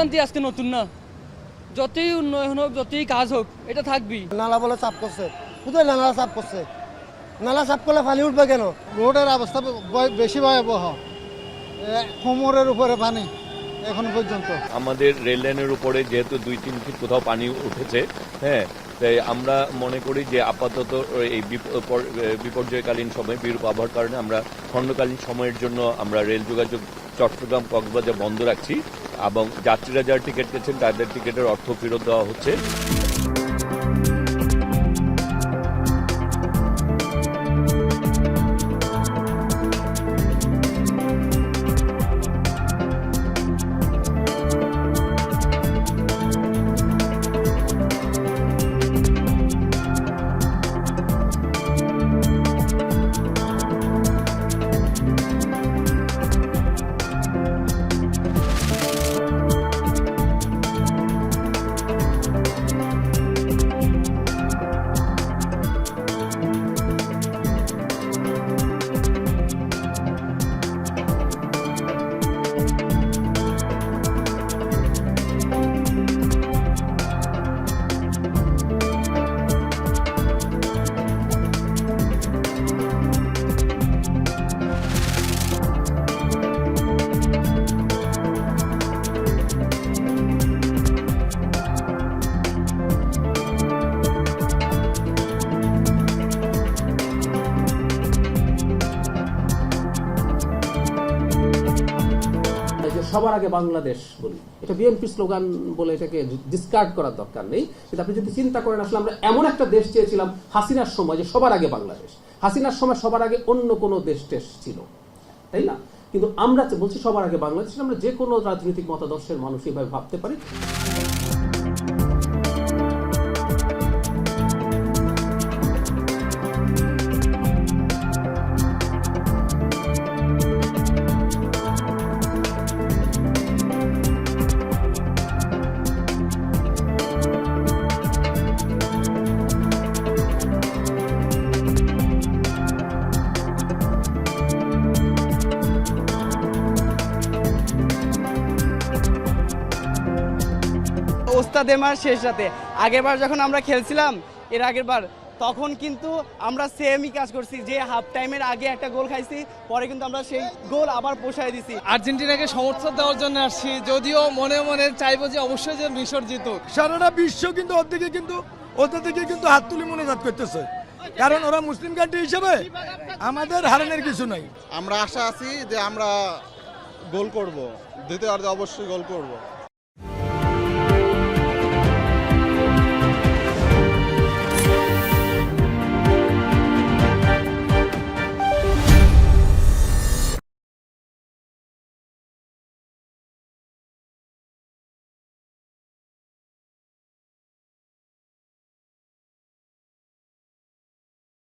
ভোগান্তি আজকে নতুন না, যতই উন্নয়ন হোক যতই কাজ হোক এটা থাকবেই। নালা বলে চাপ করছে, কোথায় নালা চাপ করছে? নালা চাপ করলে পানি উঠবে কেন? রোডের অবস্থা বেশি ভয়াবহ, কোমরের উপরে পানি এখন পর্যন্ত। আমাদের রেল লাইনের উপরে যেহেতু 2-3 ফিট কোথাও পানি উঠেছে, হ্যাঁ, তাই আমরা মনে করি যে আপাতত এই বিপর্যয়কালীন সময় বিরূপ আবহাওয়ার কারণে আমরা খণ্ডকালীন সময়ের জন্য আমরা রেল যোগাযোগ চট্টগ্রাম কক্সবাজার বন্ধ রাখছি এবং যাত্রীরা যারা টিকিট কেটেছেন তাদের টিকিটের অর্থ ফেরত দেওয়া হচ্ছে। সবার আগে বাংলাদেশ বলি, এটা বিএনপি স্লোগান বলে এটাকে ডিসকার্ড করার দরকার নেই। কিন্তু আপনি যদি চিন্তা করেন, আসলে আমরা এমন একটা দেশ চেয়েছিলাম হাসিনার সময় যে সবার আগে বাংলাদেশ, হাসিনার সময় সবার আগে অন্য কোনো দেশ ছিল, তাই না? কিন্তু আমরা বলছি সবার আগে বাংলাদেশ। আমরা যে কোনো রাজনৈতিক মতাদর্শের মানুষ এভাবে ভাবতে পারি। ওস্তাদের মার শেষ রাতে আগেরবার যখন আমরা খেলছিলাম, এর আগের বার, তখন কিন্তু আমরা সেমই কাজ করছি, যে হাফ টাইমের আগে একটা গোল খাইছি, পরে কিন্তু আমরা সেই গোল আবার পোষায় দিছি। আর্জেন্টিনাকে সমর্থন দেওয়ার জন্য আসছি, যদিও মনে মনে চাইবো যে অবশ্যই যে মিশর জিতুক। সারাটা বিশ্ব কিন্তু ওদের দিকে কিন্তু হাত তুলি মনোজাত করতেছে, কারণ ওরা মুসলিম কান্ট্রি হিসেবে আমাদের হারানোর কিছু নাই। আমরা আশা আছি যে আমরা গোল করব, দ্বিতীয়ার্ধে অবশ্যই গোল করব।